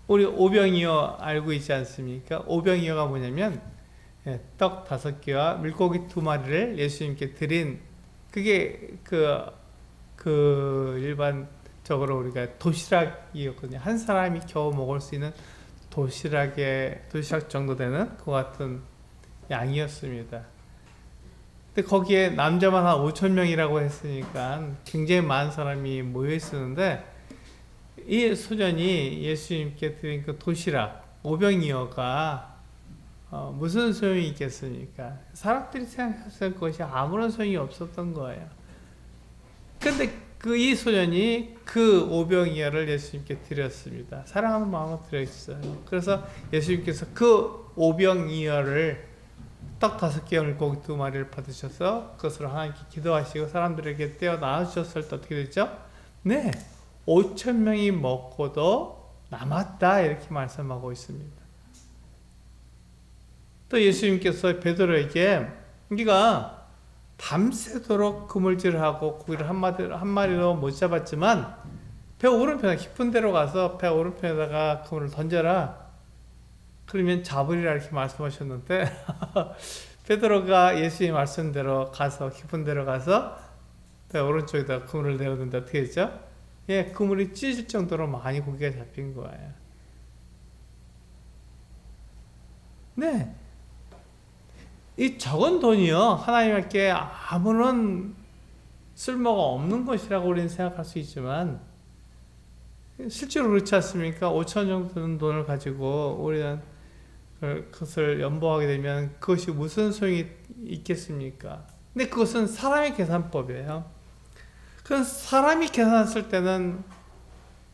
A: 우리 오병이어 알고 있지 않습니까? 오병이어가 뭐냐면, 떡 5개와 물고기 2마리를 예수님께 드린, 그게 일반적으로 우리가 도시락이었거든요. 한 사람이 겨우 먹을 수 있는 도시락 정도 되는 그 같은 양이었습니다. 근데 거기에 남자만 한 5,000명이라고 했으니까 굉장히 많은 사람이 모여 있었는데, 이 소년이 예수님께 드린 그 도시락, 오병이어가 무슨 소용이 있겠습니까? 사람들이 생각했을 것이 아무런 소용이 없었던 거예요. 근데 이 소년이 그 오병이어를 예수님께 드렸습니다. 사랑하는 마음으로 드렸어요. 그래서 예수님께서 그 오병이어를 떡 5개와 물고기 2마리를 받으셔서 그것을 하나님께 기도하시고 사람들에게 떼어 나눠주셨을 때 어떻게 됐죠? 네, 5,000명이 먹고도 남았다, 이렇게 말씀하고 있습니다. 또 예수님께서 베드로에게, 네가 밤새도록 그물질하고 고기를 한 마리도 못 잡았지만 배 오른편에, 깊은 데로 가서 배 오른편에다가 그물을 던져라, 그러면 잡으리라, 이렇게 말씀하셨는데 베드로가 예수님 말씀대로 가서, 깊은 데로 가서 배 오른쪽에다 그물을 내렸는데 어떻게 했죠? 그물이 찢어질 정도로 많이 고기가 잡힌 거예요. 네, 이 적은 돈이요, 하나님께 아무런 쓸모가 없는 것이라고 우리는 생각할 수 있지만, 실제로 그렇지 않습니까? 5,000원 정도 되는 돈을 가지고 우리는 그것을 연보하게 되면 그것이 무슨 소용이 있겠습니까? 근데 그것은 사람의 계산법이에요. 그 사람이 계산했을 때는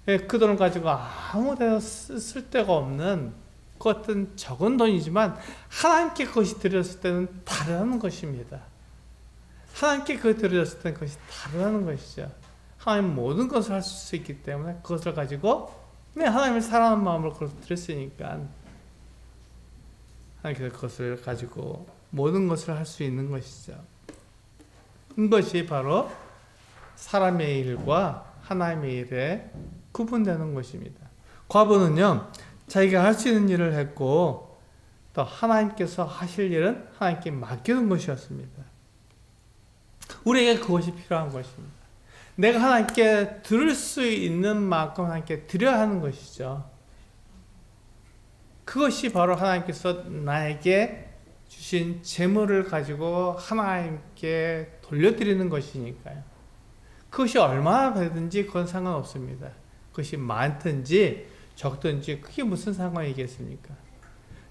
A: 그 돈을 가지고 아무 데나 쓸 데가 없는 그 어떤 적은 돈이지만 하나님께 그것이 드렸을 때는 다르다는 것입니다. 하나님께 그것이 드렸을 때는 그것이 다르다는 것이죠. 하나님 모든 것을 할 수 있기 때문에 그것을 가지고 하나님을 사랑하는 마음으로 그것을 드렸으니까 하나님께서 그것을 가지고 모든 것을 할 수 있는 것이죠. 이것이 바로 사람의 일과 하나님의 일에 구분되는 것입니다. 과부는요, 자기가 할 수 있는 일을 했고 또 하나님께서 하실 일은 하나님께 맡기는 것이었습니다. 우리에게 그것이 필요한 것입니다. 내가 하나님께 드릴 수 있는 만큼 하나님께 드려야 하는 것이죠. 그것이 바로 하나님께서 나에게 주신 재물을 가지고 하나님께 돌려드리는 것이니까요. 그것이 얼마나 되든지 그건 상관없습니다. 그것이 많든지 적든지 그게 무슨 상관이겠습니까?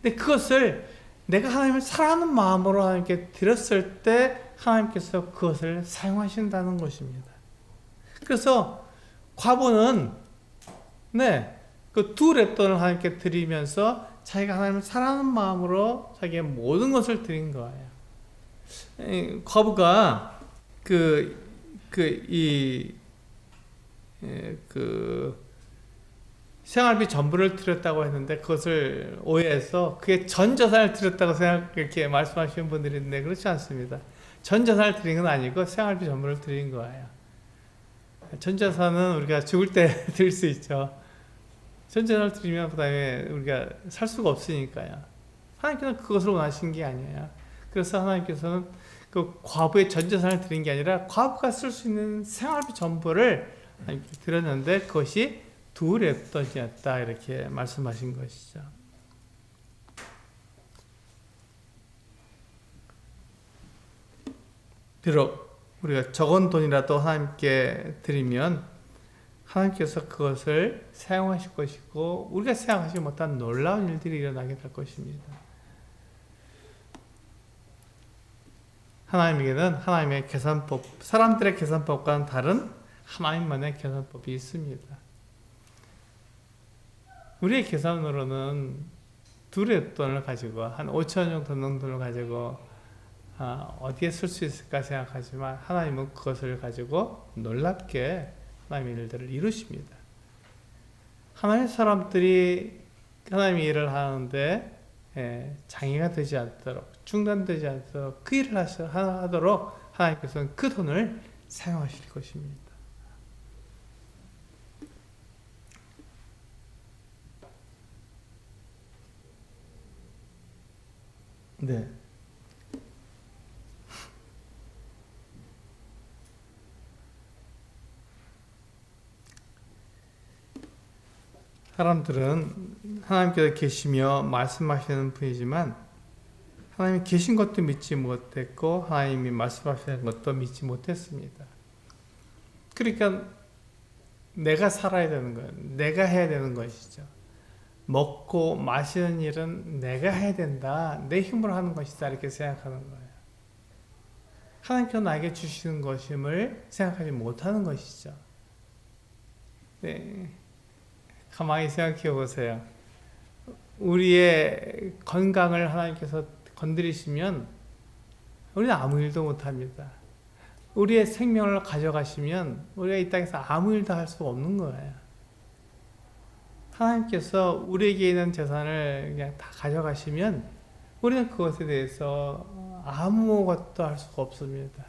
A: 근데 그것을 내가 하나님을 사랑하는 마음으로 하나님께 드렸을 때 하나님께서 그것을 사용하신다는 것입니다. 그래서 과부는 그 두 렙돈을 하나님께 드리면서 자기가 하나님을 사랑하는 마음으로 자기의 모든 것을 드린 거예요. 과부가 생활비 전부를 드렸다고 했는데 그것을 오해해서 그게 전 재산을 드렸다고 이렇게 말씀하시는 분들이 있는데 그렇지 않습니다. 전 재산을 드린 건 아니고 생활비 전부를 드린 거예요. 전 재산은 우리가 죽을 때 드릴 수 있죠. 전 재산을 드리면 그 다음에 우리가 살 수가 없으니까요. 하나님께서는 그것을 원하신 게 아니에요. 그래서 하나님께서는 그 과부의 전 재산을 드린 게 아니라 과부가 쓸 수 있는 생활비 전부를 드렸는데 그것이 두 렙돈이었다 이렇게 말씀하신 것이죠. 비록 우리가 적은 돈이라도 하나님께 드리면 하나님께서 그것을 사용하실 것이고 우리가 생각하지 못한 놀라운 일들이 일어나게 될 것입니다. 하나님에게는 하나님의 계산법, 사람들의 계산법과는 다른 하나님만의 계산법이 있습니다. 우리의 계산으로는 두 렙돈을 가지고 한 5천 원 정도 되는 돈을 가지고 어디에 쓸 수 있을까 생각하지만 하나님은 그것을 가지고 놀랍게 하나님의 일들을 이루십니다. 하나님의 사람들이 하나님의 일을 하는데 장애가 되지 않도록 중단되지 않도록 그 일을 하도록 하나님께서는 그 돈을 사용하실 것입니다. 네. 사람들은 하나님께서 계시며 말씀하시는 분이지만 하나님이 계신 것도 믿지 못했고 하나님이 말씀하시는 것도 믿지 못했습니다. 그러니까 내가 살아야 되는 거예요. 내가 해야 되는 것이죠. 먹고 마시는 일은 내가 해야 된다. 내 힘으로 하는 것이다. 이렇게 생각하는 거예요. 하나님께서 나에게 주시는 것임을 생각하지 못하는 것이죠. 네. 가만히 생각해 보세요. 우리의 건강을 하나님께서 건드리시면 우리는 아무 일도 못합니다. 우리의 생명을 가져가시면 우리가 이 땅에서 아무 일도 할 수 없는 거예요. 하나님께서 우리에게 있는 재산을 그냥 다 가져가시면 우리는 그것에 대해서 아무것도 할 수가 없습니다.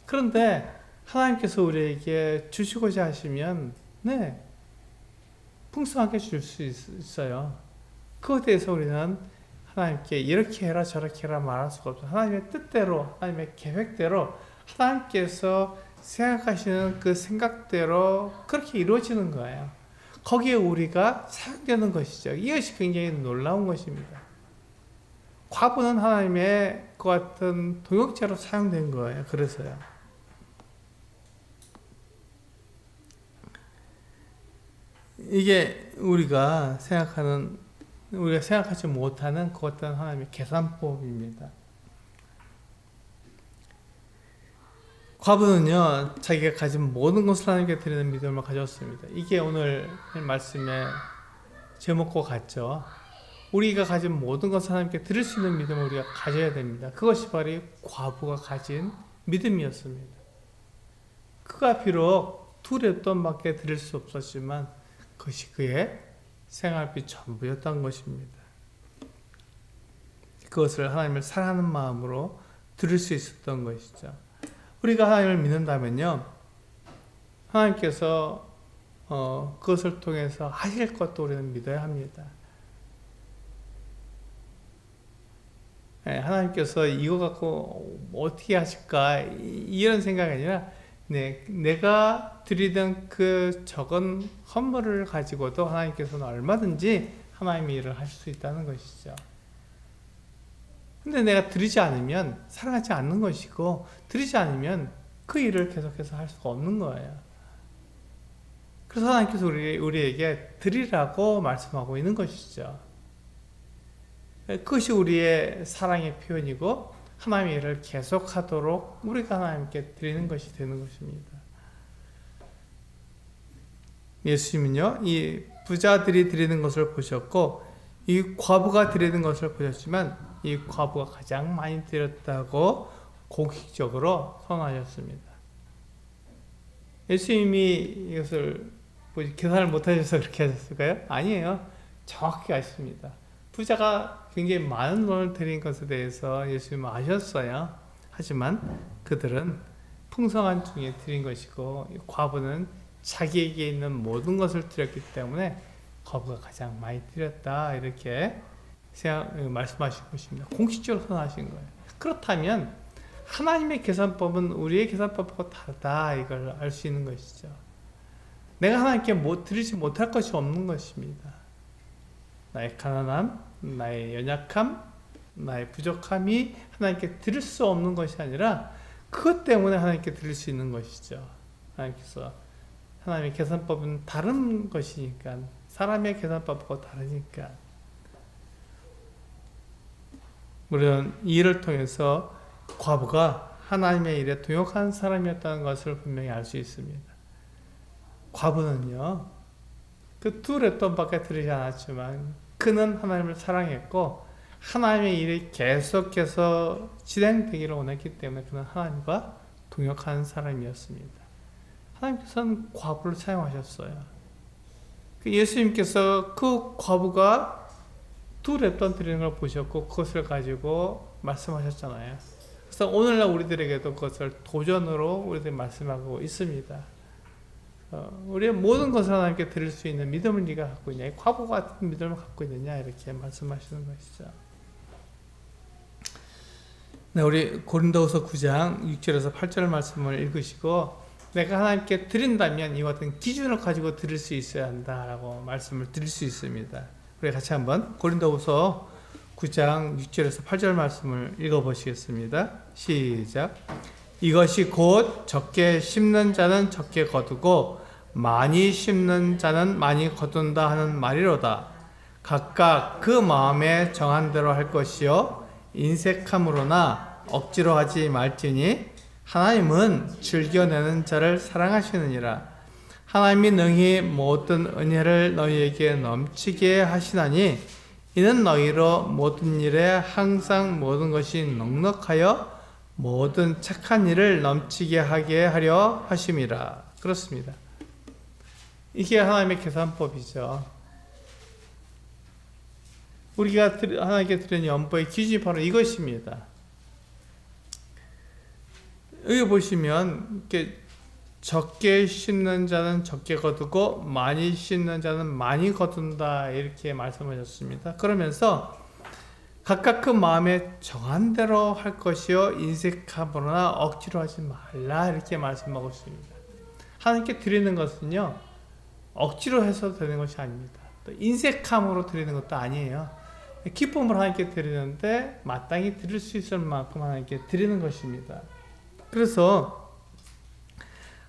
A: 그런데 하나님께서 우리에게 주시고자 하시면 풍성하게 줄 수 있어요. 그것에 대해서 우리는 하나님께 이렇게 해라 저렇게 해라 말할 수가 없어요. 하나님의 뜻대로 하나님의 계획대로 하나님께서 생각하시는 그 생각대로 그렇게 이루어지는 거예요. 거기에 우리가 사용되는 것이죠. 이것이 굉장히 놀라운 것입니다. 과부는 하나님의 그 같은 동역자로 사용된 거예요. 그래서요. 이게 우리가 생각하지 못하는 그 어떤 하나님의 계산법입니다. 과부는요, 자기가 가진 모든 것을 하나님께 드리는 믿음을 가졌습니다. 이게 오늘 말씀의 제목과 같죠. 우리가 가진 모든 것을 하나님께 드릴 수 있는 믿음을 우리가 가져야 됩니다. 그것이 바로 과부가 가진 믿음이었습니다. 그가 비록 2렙돈밖에 드릴 수 없었지만 그것이 그의 생활비 전부였던 것입니다. 그것을 하나님을 사랑하는 마음으로 드릴 수 있었던 것이죠. 우리가 하나님을 믿는다면요, 하나님께서 그것을 통해서 하실 것도 우리는 믿어야 합니다. 네, 하나님께서 이거 갖고 어떻게 하실까 이런 생각이 아니라 내가 드리던 그 적은 헌물을 가지고도 하나님께서는 얼마든지 하나님의 일을 하실 수 있다는 것이죠. 근데 내가 드리지 않으면 사랑하지 않는 것이고, 드리지 않으면 그 일을 계속해서 할 수가 없는 거예요. 그래서 하나님께서 우리에게 드리라고 말씀하고 있는 것이죠. 그것이 우리의 사랑의 표현이고 하나님의 일을 계속하도록 우리가 하나님께 드리는 것이 되는 것입니다. 예수님은요, 이 부자들이 드리는 것을 보셨고 이 과부가 드리는 것을 보셨지만 이 과부가 가장 많이 드렸다고 공식적으로 선언하셨습니다. 예수님이 이것을 계산을 못하셔서 그렇게 하셨을까요? 아니에요. 정확히 아십니다. 부자가 굉장히 많은 돈을 드린 것에 대해서 예수님은 아셨어요. 하지만 그들은 풍성한 중에 드린 것이고 과부는 자기에게 있는 모든 것을 드렸기 때문에 과부가 가장 많이 드렸다, 이렇게 말씀하신 것입니다. 공식적으로 선언하신 거예요. 그렇다면 하나님의 계산법은 우리의 계산법하고 다르다, 이걸 알 수 있는 것이죠. 내가 하나님께 드리지 못할 것이 없는 것입니다. 나의 가난함, 나의 연약함, 나의 부족함이 하나님께 드릴 수 없는 것이 아니라 그것 때문에 하나님께 드릴 수 있는 것이죠. 하나님께서 하나님의 계산법은 다른 것이니까, 사람의 계산법하고 다르니까. 물론 이 일을 통해서 과부가 하나님의 일에 동역한 사람이었다는 것을 분명히 알 수 있습니다. 과부는요, 그 2렙돈밖에 드리지 않았지만 그는 하나님을 사랑했고 하나님의 일이 계속해서 진행되기를 원했기 때문에 그는 하나님과 동역한 사람이었습니다. 하나님께서는 과부를 사용하셨어요. 예수님께서 그 과부가 2렙돈 드리는 걸 보셨고 그것을 가지고 말씀하셨잖아요. 그래서 오늘날 우리들에게도 그것을 도전으로 우리들이 말씀하고 있습니다. 우리의 모든 것을 하나님께 드릴 수 있는 믿음을 네가 갖고 있냐, 과부 같은 믿음을 갖고 있느냐, 이렇게 말씀하시는 것이죠. 네, 우리 고린도후서 9장 6절에서 8절 말씀을 읽으시고 내가 하나님께 드린다면 이와 같은 기준을 가지고 드릴 수 있어야 한다라고 말씀을 드릴 수 있습니다. 우리 같이 한번 고린도후서 9장 6절에서 8절 말씀을 읽어보시겠습니다. 시작. 이것이 곧 적게 심는 자는 적게 거두고 많이 심는 자는 많이 거둔다 하는 말이로다. 각각 그 마음에 정한 대로 할 것이요 인색함으로나 억지로 하지 말지니 하나님은 즐겨내는 자를 사랑하시느니라. 하나님이 능히 모든 은혜를 너희에게 넘치게 하시나니 이는 너희로 모든 일에 항상 모든 것이 넉넉하여 모든 착한 일을 넘치게 하게 하려 하심이라. 그렇습니다. 이게 하나님의 계산법이죠. 우리가 하나님께 드리는 연보의 기준이 바로 이것입니다. 여기 보시면 이렇게 적게 심는 자는 적게 거두고 많이 심는 자는 많이 거둔다, 이렇게 말씀하셨습니다. 그러면서 각각 그 마음에 정한 대로 할 것이요 인색함으로나 억지로 하지 말라, 이렇게 말씀하고 있습니다. 하나님께 드리는 것은요 억지로 해서 되는 것이 아닙니다. 또 인색함으로 드리는 것도 아니에요. 기쁨을 하나님께 드리는데 마땅히 드릴 수 있을 만큼 하나님께 드리는 것입니다. 그래서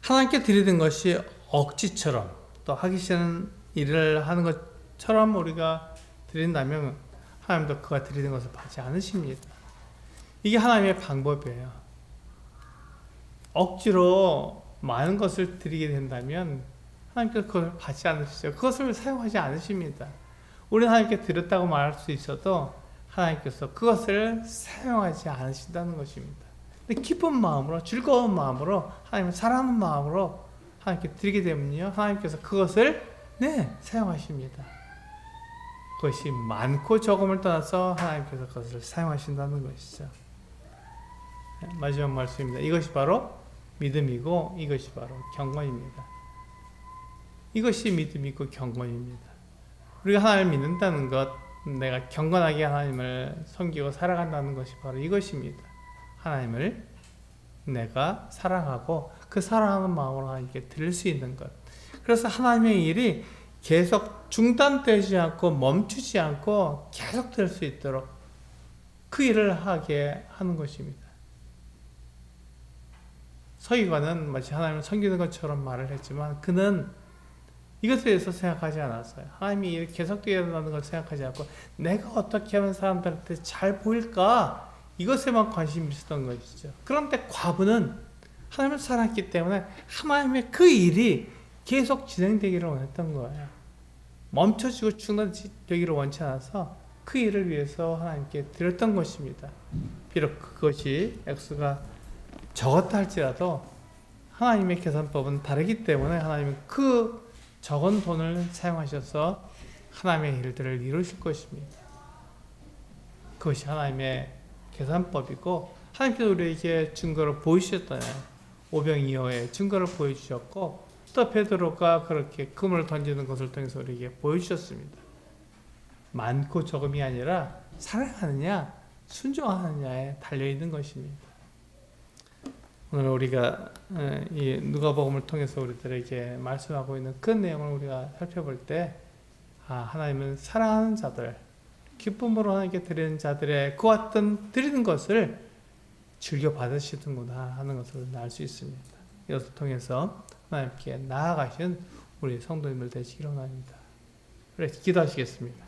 A: 하나님께 드리는 것이 억지처럼 또 하기 싫은 일을 하는 것처럼 우리가 드린다면 하나님도 그가 드리는 것을 받지 않으십니다. 이게 하나님의 방법이에요. 억지로 많은 것을 드리게 된다면 하나님께서 그걸 받지 않으시죠. 그것을 사용하지 않으십니다. 우리는 하나님께 드렸다고 말할 수 있어도 하나님께서 그것을 사용하지 않으신다는 것입니다. 근데 기쁜 마음으로, 즐거운 마음으로, 하나님을 사랑하는 마음으로 하나님께 드리게 되면요, 하나님께서 그것을 사용하십니다. 그것이 많고 적음을 떠나서 하나님께서 그것을 사용하신다는 것이죠. 마지막 말씀입니다. 이것이 바로 믿음이고 이것이 바로 경건입니다. 이것이 믿음이고 경건입니다. 우리가 하나님을 믿는다는 것, 내가 경건하게 하나님을 섬기고 살아간다는 것이 바로 이것입니다. 하나님을 내가 사랑하고 그 사랑하는 마음으로 하나님께 드릴 수 있는 것. 그래서 하나님의 일이 계속 중단되지 않고 멈추지 않고 계속 될 수 있도록 그 일을 하게 하는 것입니다. 서기관은 마치 하나님을 섬기는 것처럼 말을 했지만 그는 이것에 대해서 생각하지 않았어요. 하나님이 일이 계속되게 된다는 걸 생각하지 않고 내가 어떻게 하면 사람들한테 잘 보일까? 이것에만 관심이 있었던 것이죠. 그런데 과부는 하나님을 사랑했기 때문에 하나님의 그 일이 계속 진행되기를 원했던 거예요. 멈춰지고 중단되기를 원치 않아서 그 일을 위해서 하나님께 드렸던 것입니다. 비록 그것이 액수가 적었다 할지라도 하나님의 계산법은 다르기 때문에 하나님은 그 적은 돈을 사용하셔서 하나님의 일들을 이루실 것입니다. 그것이 하나님의 계산법이고 하나님께서 우리에게 증거를 보여주셨잖아요. 오병이어의 증거를 보여주셨고 또 베드로가 그렇게 그물을 던지는 것을 통해서 우리에게 보여주셨습니다. 많고 적음이 아니라 사랑하느냐 순종하느냐에 달려있는 것입니다. 오늘 우리가 이 누가복음을 통해서 우리들에게 말씀하고 있는 그 내용을 우리가 살펴볼 때 하나님은 사랑하는 자들, 기쁨으로 하나님께 드리는 자들의 그 어떤 드리는 것을 즐겨 받으시는구나 하는 것을 알 수 있습니다. 이것을 통해서 하나님께 나아가신 우리 성도님들 되시기를 원합니다. 그래서 기도하시겠습니다.